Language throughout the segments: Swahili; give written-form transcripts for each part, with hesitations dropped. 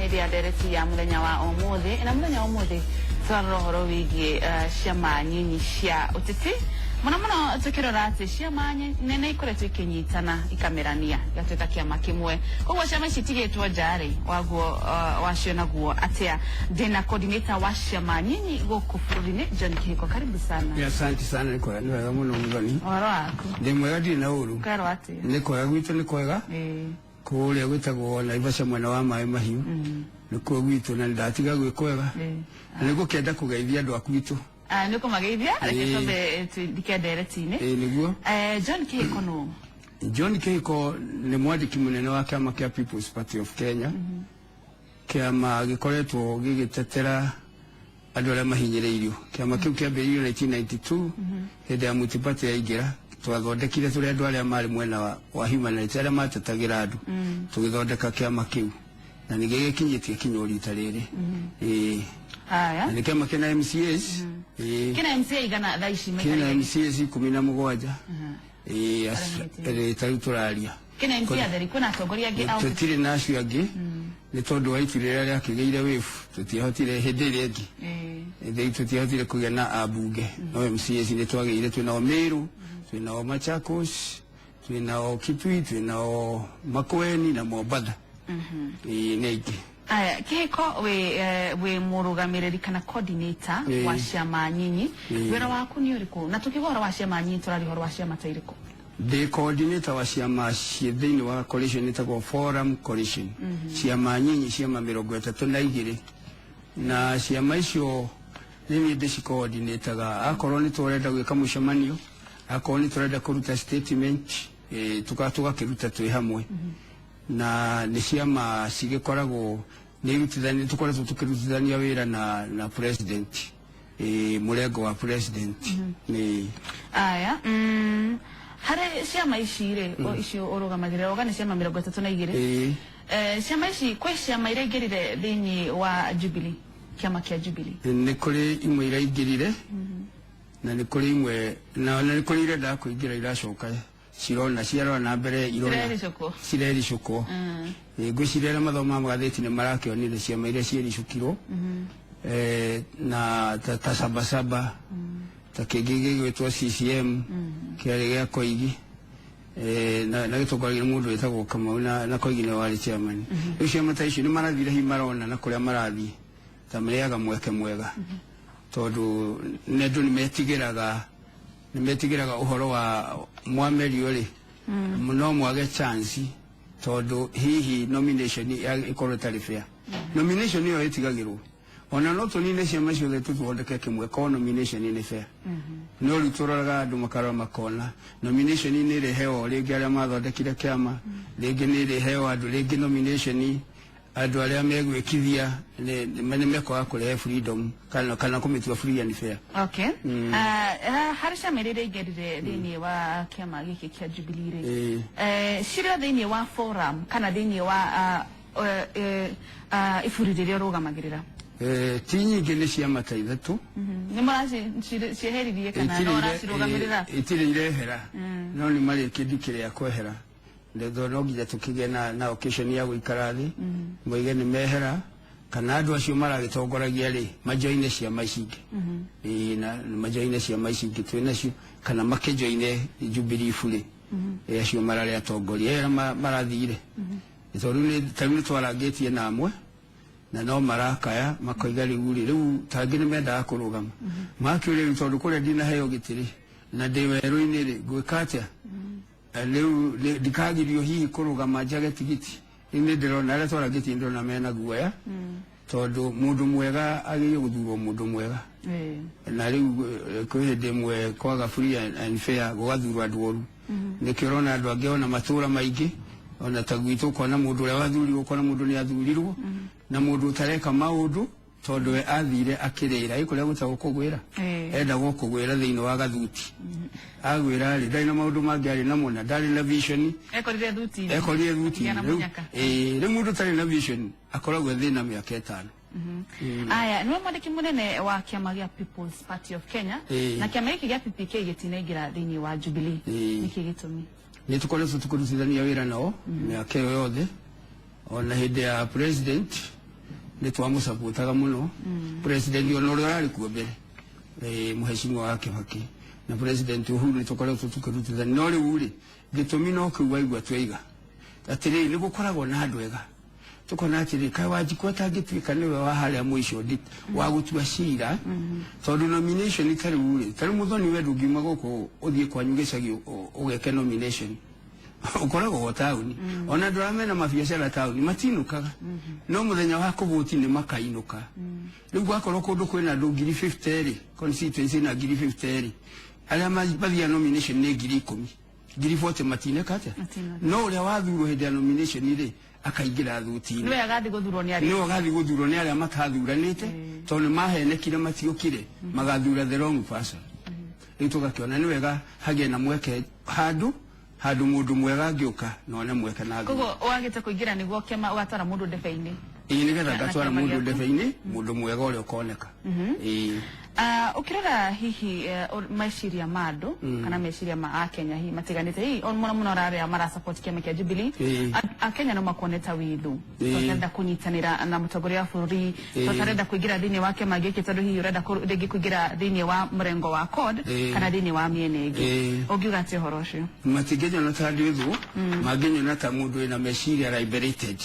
media dereti ya muthenya wa umuthi na muthenya wa umuthi twaroro wigie ciama nyinyi cia uteti muno tukirora ati ciama nene ikoretwo ikinyitana ikamerania gatuika kiama kimwe koguo ciama ici tigitwo njari waguo wacio naguo atia ndina coordinator wa ciama nyinyi guku bururi-ini John Kihiko, karibu sana. Asante sana, ni wega muno mugani. Waro waku Ndi mwega ndi na uru karo ati ni kwega gwitu ni kwega kuria gwitagwo Naivasha mwena wa Mai Mahiu ni kuo gwitu na ndatiga gwi kwega ni gukenda kugeithia andu aku gitu niko mageithia agitombe dikederetine niguo John Kihiko no John Kihiko ni mwandiki munene wa kiama kia People's Party of Kenya kiama gikoretwo gigitetera andu aria mahinyiriirio. Kiama kiu kiambiriirio 1992 hindi ya Multiparty yaingira twathondekire turi andu aria mari mwena wa human rights aria matetagira andu tugithondeka kiama kiu na nigikinyitie kinyo rita riri aya ni kiama kina MCAs kina MCA igana thaici kina MCAs 17 tari turaria kina MCA theri kuna atongoria angi au tutire nacio angi ni tondu wa itu riria riakigeire wifu tutihotire hindi ria angi thei tutihotire kugia na abunge no MCAs ni twageire twina Meru twina Machakos twina Kitui twina Makueni na Mombasa neiki aya Kihiko we murugamiriri kana coordinator wa ciama nyinyi wira waku ni uriku na tukigora wa ciama nyinyi turari horo wa ciama tairiko the coordinator wa ciama ciethini wa coalition itagwo Forum Coalition ciama nyinyi ciama 32 na ciama icio nini ndeci coordinator akorwo ni turenda gwika mucemanio akorwo ni turenda kuruta statement tugakiruta twi hamwe na ni ciama cigikoragwo ni irutithania tukoretwo tukirutithania wira na president murengo wa president ni aya hare ciama ici ri icio urugamagirira ogani ciama 32 ciama ici kwe ciama ire ngirire thini wa Jubilee kiama kia Jubilee ni kuri imwe ire ingirire na ni kuri imwe na ni kuri ire da kuingira iracoka cirona ciarona na mbere irona cireri cuko ngwicirera mathoma magatheti ni marakionire ciama iria cieri cukirwo na ta sabasaba ta kigigi gwetwo CCM kiari gia Koigi na gitokoragire mundu wetagwo Kamau na Koigi ni wari chairman icio mataici ni marathire hi marona na kuria marathi ta mriaga mweke mwega tondu nendu ni metigiraga uhoro wa mwameri uri muno mwage chance tondu hihi nomination ikorwo tari fair nomination yo itigagirwo ona no tunine ciama ciothe tuthondeke kimwe ko nomination ni fair no ruturaga andu makara makona nomination ni reheo ringi aria mathondekire kiama ringi ni reheo andu ringi nomination andu aria megwikithia ni mekwa kurehe freedom kana kumitua free and fair. Okay harisha merere igerire thini wa kiama giki kia Jubilee cirio thini wa forum kana thini wa ifurire rugamagirira ti nyingi ni ciama ta ithatu ni maraci cieherithie kana no racirugamirira itire irehera no ni mari kindu kiria kwehera ndetho no nginya tukige na occasion ya guikara thi moige ni mehera kana andu acio maragitongoragia ri majoine ciama ici ingi na majoine ciama ici ingi twina cio kana makijoine Jubilee fule acio marari atongoria era marathire tondu ni tamu twaragetie na amwe na no marakaya makoiga riu tangi ni menda kurugama makiure tondu kuria dina heyo gitiri na ndiweru-ini ri gwikatia leu dikagirio hihi kurugama njage tigiti ine ndirona aria twaragetie ndona mena guoya tondu mundu mwega agiye guthurwo mundu mwega na riu kwihinde mwe kwaga free and fair gwathurwo andu oru nikirona andu angi ona matura maingi ona tagwitu kona mundu uria wathurirwo kona mundu ni athurirwo na mundu utareka maundu tondu we athire akirira ikuria gutagwo kugwira enda gukugwira thiini wa gathuti agwira ri ndari na maundu mangi ari namo na ndari na vision ekorire thuti ri mundu tari na vision akoragwo thina miaka 5 aya niwe mwandiki munene wa kiama gia People's Party of Kenya na kiama giki gia PPK gitinaingira thiini wa Jubilee niki gitumi ni tukoretwo tukurutithania wira nao miaka yothe ona hindi ya president ni twamusapotaga muno president onore ari kuo mbere muheshimiwa wake Kibaki na president Uhuru tukoretwo tukirutithania no riu ri gitumi no kiuga igwa tweiga atiri ni gukoragwo na andu ega tukona atiri kai Wanjiku atangituika niwe wa haria mwisho wa gutua cira tondu nomination itari uri tari muthoni we ndungima guku uthie kwanyu gicagi ugeke nomination ukoragwo go tauni ona nduramena mabiacara tauni matinukaga no muthenya wa kuvuti ni makainuka riu gwakorwo kundu kwina andu 50 constituency na 50 aria mathia nomination ni 10,000 40 matinekate no uria wathurwo hindi ya nomination ri akaigira thuti-ini niwe agathi guthurwo ni aria niwe agathi guthurwo ni aria matathuranite tondu mahenekire matiukire magathura the wrong person riu tugakiona ni wega hagie na mweke handu mundu mwega ngiuka none mweke na kogo wagite kuingira niguo kiama watara mundu ndebe-ini nigetha ngatwara mundu ndebe-ini mundu mwega uria ukoneka ukirora hihi meciria mandu kana meciria ma Kenya hihi matiganite hihi muno raria mara support kiama kia Jubilee Kenya no makoneta withu tutaenda kunyitanira na mutongoria wa bururi tutarenda kuingira thini wa kiama giki tondu hihi urenda kuingira thini wa mrengo wa CORD kana thini wa miene ingi ungiuga ati horo ucio matigenya na tandi withu magenya na ta mundu ina meciria liberated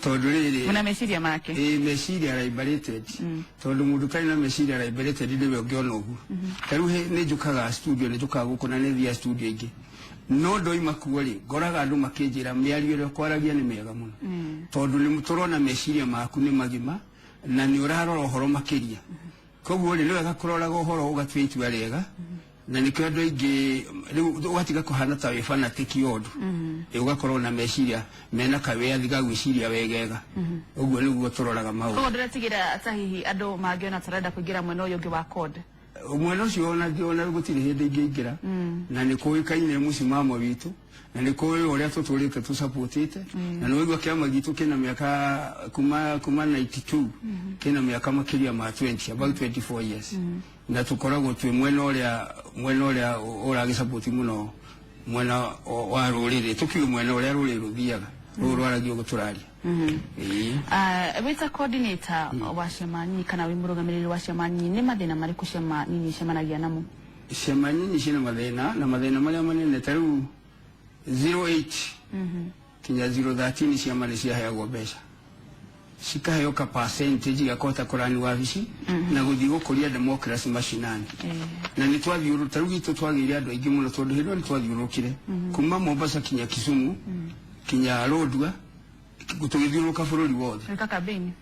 tondu riri muna meciria make meciria liberated tondu mundu kai na meciria liberated ndiwe ungiona ugu taru ni njukaga studio ni njukaga gukuna ni thia studio ingi no ndoima kuo ri ngoraga andu makinjira miario ri kwaragia ni mega muno tondu ni muturona meciria maku ni magima na ni urarora uhoro makiria koguo ri ni wega kuroraga uhoro ugatwa itua riega na nikyo andu aingi watiga kuhana ta wifana tiki ondu ugakorwo na meciria mena kawe athiga gwiciria wegega uguo niguo turoraga maundu koguo ndiratigire atahihi andu mangiona tarenda kuingira mwena uyu ungi wa CORD mwena ucio ona gutiri hindi ingiingira na ni kuikaine musimamo witu na ni kuwi uria tuturite tusupportite na ni wigwa kiama gitu kina miaka kuma 92 kina miaka makiria ma 20 about 24 years na tukoragwo twi mwena uria uragisupport muno mwena wa ruriri tukiu mwena uria ruriri ruthiaga ruraragio guturaria wita coordinator wa ciama nyinyi kana wi murugamiriri wa ciama nyinyi ni mathina mariku ciama nyinyi cemanagia namo ciama nyinyi cina mathina maria manene taru 08 kinya 013 ciama ni ciaheagwo mbeca cikaheo ka percentage gakota kurani wabici na guthii gukuria democracy mashinani na ni twathiuru taru gitu twagire andu aingi muno tondu hindo ni twathiurukire kuma Mombasa kinya Kisumu kinya Lodwar gutugithiuruka bururi wothe kaka beni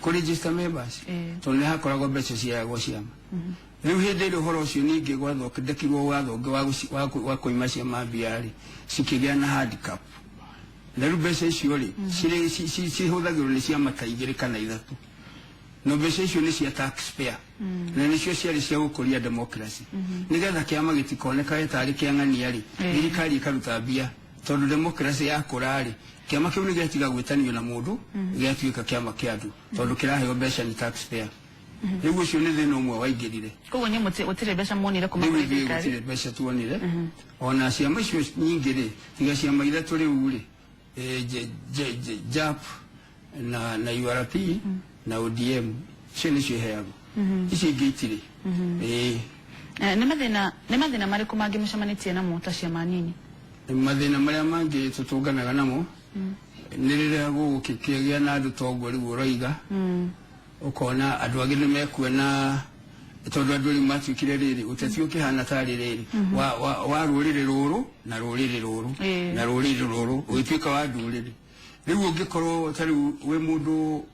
ku register members tondu ni hakoragwo mbeca ciaheagwo ciama riu hindi ri uhoro ucio ningi gwathondekirwo watho wa kuima ciama mbiari cikigia na handicap na riu mbeca icio ri cihuthagirwo ni ciama ta igiri kana ithatu no mbeca icio ni cia taxpayer na nicio ciari cia gukuria democracy nigetha kiama gitikoneka tari kiang'ania ri thirikari ikaruta mbia tondu democracy yakura ri kiama kiu ni getiga gwitanio na mundu getiuka kiama kia andu tondu kiraheo mbeca ni taxpayer riu ucio ni thina umwe waingirire koguo nyi utire mbeca muonire kuma kuri thirikari utire mbeca tuonire ona ciama icio nyingi ri tiga ciama ithatu riu ri JAP na URP na ODM cio ciheagwo ici ingĩ itire nĩ mathĩna marĩkũ mangĩ mũcemanitie namo ta ciama nini mathĩna marĩa mangĩ tũtũnganaga namo nĩ rĩrĩa gũgũkĩgĩa na andũ ta ũguo rĩu ũroiga ũkona andũ angĩ nĩ mekuona tondu andu ni matuikire riri uteti ukihana tari riri wa ruriri ruru na ruriri ruru na ruriri ruru uituika wa nduriri riu ungikorwo tari we mundu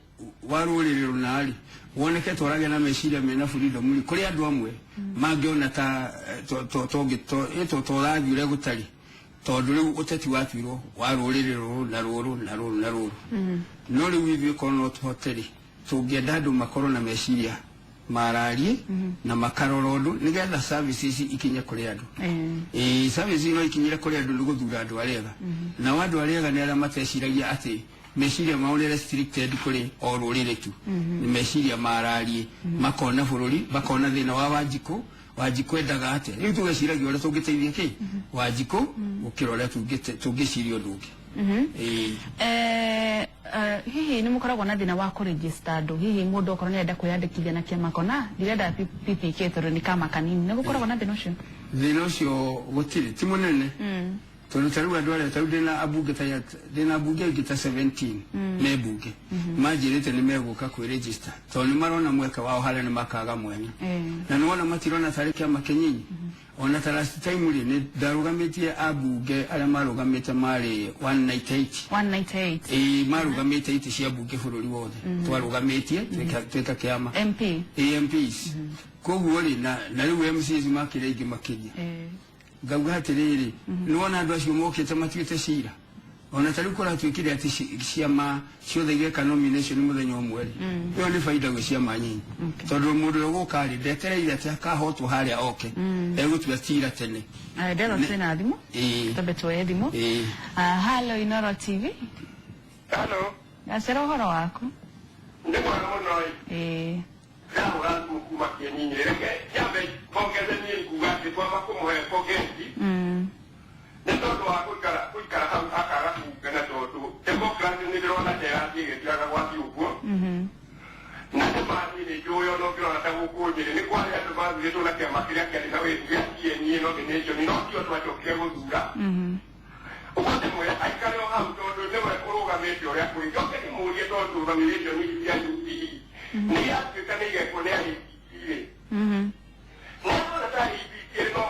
wa ruriri runari woneke twarage na meciria mena freedom ri kuri andu amwe mangiona ta to rathiure gutari tondu riu uteti watuirwo wa ruriri ruru na ruru na ruru na ruru no riu ithuĩ korwo no tuhoteri tungienda andu makorwo na meciria mararie na makarorondo nigetha services ikinye kuri andu services no ikinyire kuri andu ni guthura andu arega na andu arega ni ara mateciragia ati meciria mao ni restricted kuri o rurire tu ni meciria mararie makona bururi bakona thina wa Wanjiku endaga ate riu tugeciragia ora tungiteithia ki Wanjiku ukirora tungiciria undu ungi hihi ni mukoragwo na thina wa kuregister andu hihi mundu okorwo ni enda kwiyandikithia na kiama kona ndirenda PPK tondu ni kama kanini ni gukoragwo na thina ucio thina ucio gutiri ti munene tondu taru andu aria taru ndina abunge ngita 17 me bunge majirite ni meguka kwiregister tondu marona mweka wao haria ni makaga mwenya na niwona matirona tariki ama kenyinyi ona tarasi time ri ni darugamitie abunge aria marugamite mari 198 marugamite iti cia bunge bururi wothe twarugamitie tweka kiama MPs koguo ri na riu MCs makire ingi makiria gauga atiriri niwona andu acio mokite matuite cira ona tari kora twikire ati ciama ciothe igeka nomination muthenya umwe ri yo ni faida gwe ciama nyinyi tondu mundu ugukari ndetereire ati akahotwo haria oke egutua cira tene ndero tena thimu tobe twoye thimu hello Inoro TV hello acera uhoro waku ndi mwana muno Yawa kuma kienini reke yabe kongeze ni kuwati kwa makumu he kongezi netoto wa kuikara akara kugana toto demokrasi ni rona tera tige tiaga wati uko na temani ni joyo no kilo na tabu kujiri ni kwa ya tubazi yetu na kia makiria kia na wetu ya kienini no kinecho ni no kio tuwachokia muzura ukote mwe aikale o hamu toto newe kuruga mechi oria kuingoke ni muulie toto familia ni ya yuti ni ya kikane ye konea ile na ta hivi no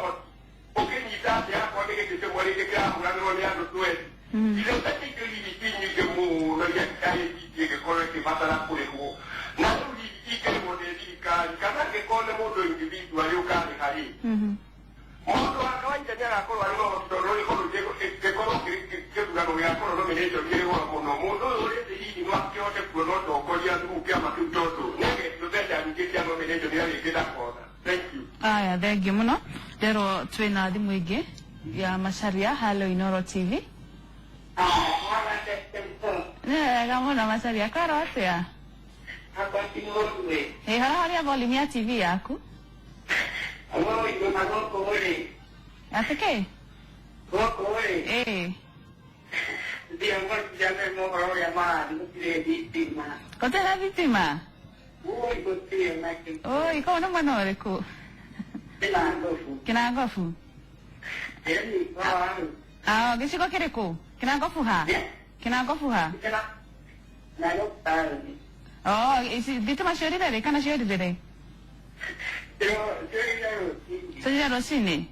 okeni tata ya kwa nige kete mwali ke kama ngano ni ando tuwe ile tatike ili tinyi ke mu no ya kai ke kore ke batala kule ho na tuli ike modeli kana ke kone modo individual yo kale kali modo akawaita tena kwa wale wa mtoro ni kwa ke kwa ke ngano ya kwa no menejo ile wa mono modo ile hii ni wake wote kunoto kwa ya tu kama mtoto nige tutenda ngikia no menejo ile kida kwa thank you aya thengi muno ndero twina thimu ingi ya Macharia hello Inoro TV gamona Macharia karo atia haria volume ya TV yaku atike kote na vitima iko na mwana uriku Kinangofu giciko kiriku Kinangofu ha isi thitima ciorire kana ciorire Sojira rocini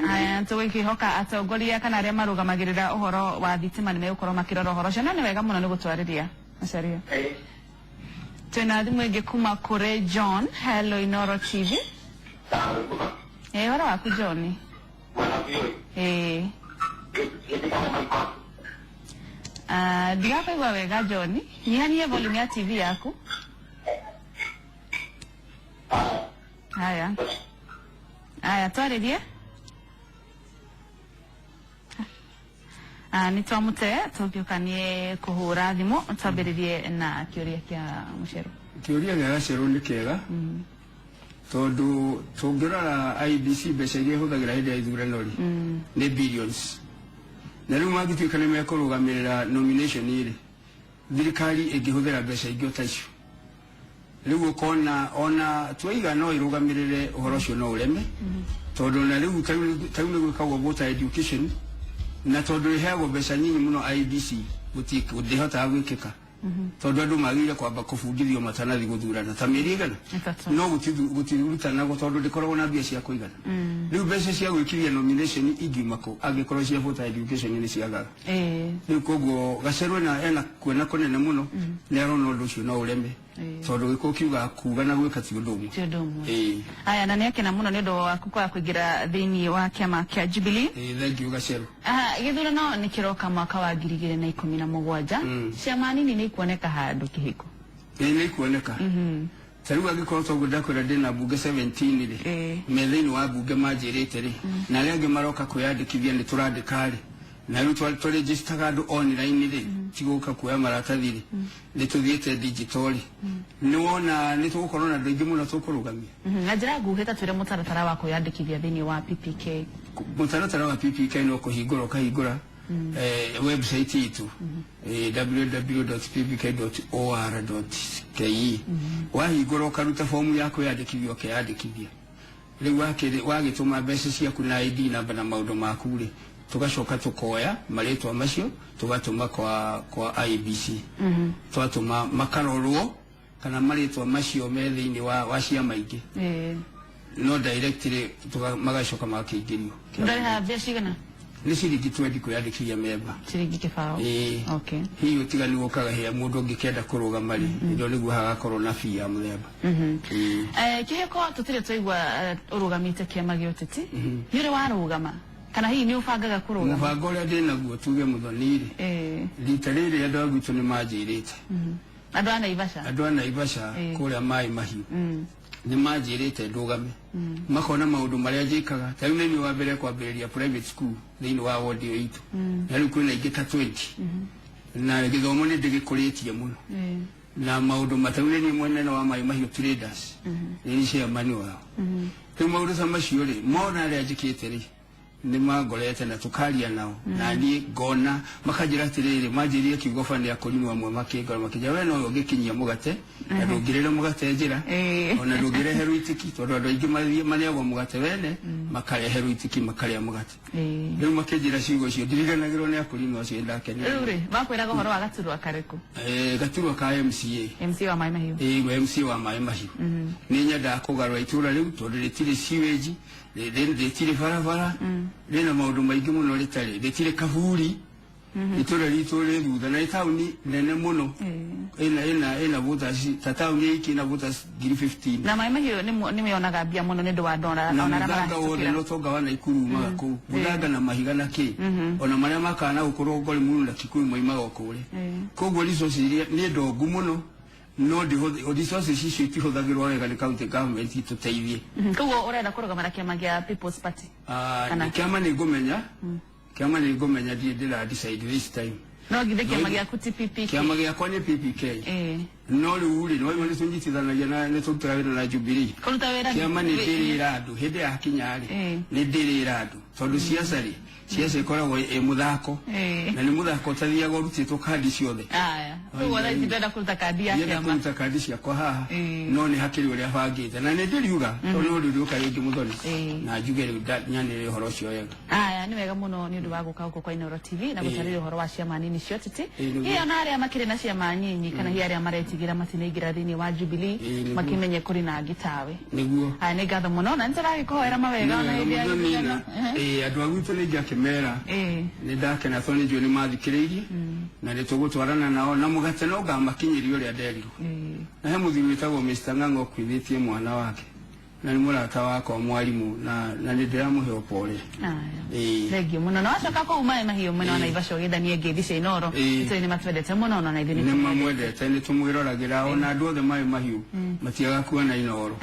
aya tuwikihoka atongoria kana aria marugamagirira uhoro wa thitima ni megukorwo makirora uhoro cio na ni wega muno ni gutwariria Macharia twina thimu ingi kuma kure John hello Inoro TV wara waku John ndigakoigua wega John nyihanyie volume ya TV yaku haya twaririe nitwamute tugiukanie kuhura thimu twambiririe na kiuria kia Mucheru kiuria gia Gaceru ni kiega tondu tungirora IBC mbeca iria ihuthagira hindi ya ithurano ri ni billions na riu mangituika ni mekurugamirira nomination iri thirikari ingihuthira mbeca ingĩ ta icio riu ukona ona twaiga no irugamirire uhoro ucio no ureme tondu na riu tau ni gwikagwo voter education na tondu iheagwo mbeca nyinyi muno IBC gutihota gwikika tondu andu magire kwamba kubundithio matanathi guthurana ta mieri igana no gutirutana tondu ndikoragwo na mbia cia kuigana riu mbeca cia gwikiria nomination ingimako angikorwo cia voter education ni ciagaga riu koguo Gaceru ena kuona kunene muno ni arona undu ucio no ureme tondu giko kiuga kuga na gwika ti undu umwe aya na niekena muno ni undu wa kukwa kuingira thiini wa kiama kia Jubilee thank you Gaceru githurano ni kiroka mwaka wa 2017 ciama nini ni kuoneka handu kihiko ni kuoneka tariu agikorwo tongu ndakwira ndina bunge 17 ri methaini wa bunge manjirite ri na aria angi maroka kwiyandikithia ni turandikari na riu twaregistaga andu online ri tiguka kuoya maratathi ri ni tuthiete digital ni wona ni tugukorwo na andu aingi muno tukurugamia na njira nguhita twire mutaratara wa kwiyandikithia thiini wa PPK mutaratara wa PPK no kuhingura ukahingura website itu www.ppk.or.ke wahingũra ũkaruta fomu yako yandĩkithio ũkeyandĩkithia rĩu wagĩtũma mbeca ciaku na ID namba na maũndũ maku rĩ tugacoka tukoya marĩtwa macio tugatũma kwa IBC twatũma makarorwo kana marĩtwa macio me thĩinĩ wa ciama ingĩ no directly magacoka makĩingĩrio ndĩha mbeca cigana nĩ ciringi 20 kwĩyandĩkithia memba ciringi kĩbaũ okay hiyo tigani gũkaga hĩa mũndũ ũngĩkenda kũrũgama rĩ indo nĩguo hagakorwo na fee ya mũthemba kĩheko tũtirĩ twaigua ũrũgamĩte kĩama gĩa ũteti nĩ ũrĩ warũgama kana hihi nĩ ũbangaga kũrũgama mũbango ũrĩa ndĩnaguo tuge Mũthoni rĩ rita rĩrĩ andũ a gwitũ nĩ manjĩrĩte andũ a Naivasha kũrĩa Maĩ Mahiũ nĩ manjĩrĩte ndũgame makona maũndũ marĩa njĩkaga ta rĩu nĩ wa mbere kwambĩrĩria private school thĩinĩ wa ward ĩyo itũ na rĩu kwĩna ingĩ ta 20 na gĩthomo nĩ ndĩgĩkũrĩtie mũno na maũndũ matarũ nĩ mwene wa Maĩ Mahiũ traders nĩ chairman wao rĩu maũndũ ta macio rĩ mona arĩa njĩkĩte rĩ nĩ mangorete na tukaria nao na niĩ ngona makanjĩra atĩrĩrĩ manjĩrĩe kiugo bana akũrinwo amwe makĩngora makĩnja we no ũngĩkinyia mũgate na ndũngĩrĩra mũgate njĩra ona ndũngĩreherwo itiki tondũ andũ aingĩ marĩagwo mũgate wene makareherwo itiki makarĩa mũgate rĩu makĩnjĩra ciugo icio ndiriganagĩrwo nĩ akũrinwo acio ndakenera rĩu rĩ makwĩraga ũhoro wa gaturwa karĩkũ gaturwa ka MCA wa Maĩ Mahiũ MC wa Maĩ Mahiũ nĩ nyendaga kũgarũra itũra rĩu tondũ rĩtirĩ sewage rĩtirĩ barabara rĩna maũndũ maingĩ mũno rĩtirĩ kaburi itũra ritũ rĩ thutha na taũni nene mũno ĩna voters ta taũni iki na voters 15 na Maĩ Mahiũ nĩ mĩonaga mbia mũno nĩ ũndũ wa ndora ona mũthanga wothe no tonga wa Naikuru umaga kũu mũthanga na mahiga na kĩ ona marĩa makana gũkorwo ngori mũno na Kikuyu maimaga kũrĩ koguo resources iria nĩ ndongu mũno no resources icio itihũthagĩrwo wega nĩ county government ituteithie koguo ũrenda kũrũgama na kĩama gĩa People's Party kĩama nĩ ngũmenya ndĩra decide this time no githĩ kĩama gĩaku ti PPK kĩama gĩakwa nĩ PPK no rĩu rĩ no nĩ tũnyitithanagia na nĩ tũrutaga wĩra na Jubilee kĩama nĩ ndĩrĩra andũ hĩndĩ ya kinya rĩ nĩ ndĩrĩra andũ tondũ ciaca rĩ ciaca ĩkoragwo mũthako na nĩ mũthako ũtathiaga ũrutĩtwo kandi ciothe koguo thaa ici ndĩrenda kũruta kandi ya kĩama kũruta kandi ciakwa haha no nĩ hakĩrĩ ũrĩa bangĩte na nĩ ndĩriuga no rĩu rĩũka rĩngĩ Mũthoni na njuge rĩu nyanĩrĩ ũhoro ũcio wega nĩ wega mũno nĩ ũndũ wa gũka gũkũ kwa Inooro TV na gũtarĩria ũhoro wa ciama nini cia ũteti hihi ona arĩa makĩrĩ na ciama nyinyi kana hihi arĩa maretigĩra matinaingĩra thĩinĩ wa Jubilee makĩmenye kũrĩ na angĩ tawe nĩguo nĩ ngatho mũno na nĩtũragĩkũhoera mawega ona hĩndĩ ya gĩthurano andũ a gwitũ nĩ ngakĩmera nĩ ndakena tondũ nĩ njũĩ nĩ mathikĩrĩirie na nĩ tũgũtwarana nao na mũgate no ngamakinyĩria ũrĩa nderirwo na he mũthuri wĩtagwo Mr. Ng'ang'a ũkuithĩtie mwana wake na nĩ mũrata wakwa mwarimũ na nĩ ndĩramũhe ũpore thengio mũno na wacoka kũu Maĩ Mahiũ mwena wa Naivasha ũgĩthanie ngeithi cia Inooro itũĩ nĩ matwendete mũno na ithuĩ nĩ mamwendete nĩ tũmwĩroragĩra ona andũ othe Maĩ Mahiũ matiaga kuona Inooro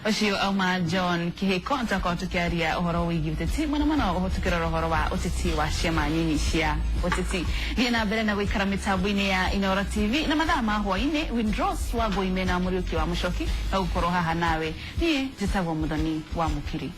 ũcio auma John Kĩhĩko tũkorwo tũkĩaria ũhoro wĩgiĩ ũteti mũno mũno tũkĩrora ũhoro wa ũteti wa ciama nyinyi cia ũteti thiĩ na mbere na gũikara mĩtambo-inĩ ya Inooro TV na mathaa ma hwaĩ-inĩ Windrose wa Ngũime na Mũriũki wa Mũchoki na gũkorwo haha nawe niĩ njĩtagwo Mũthoni wa Mũkiri.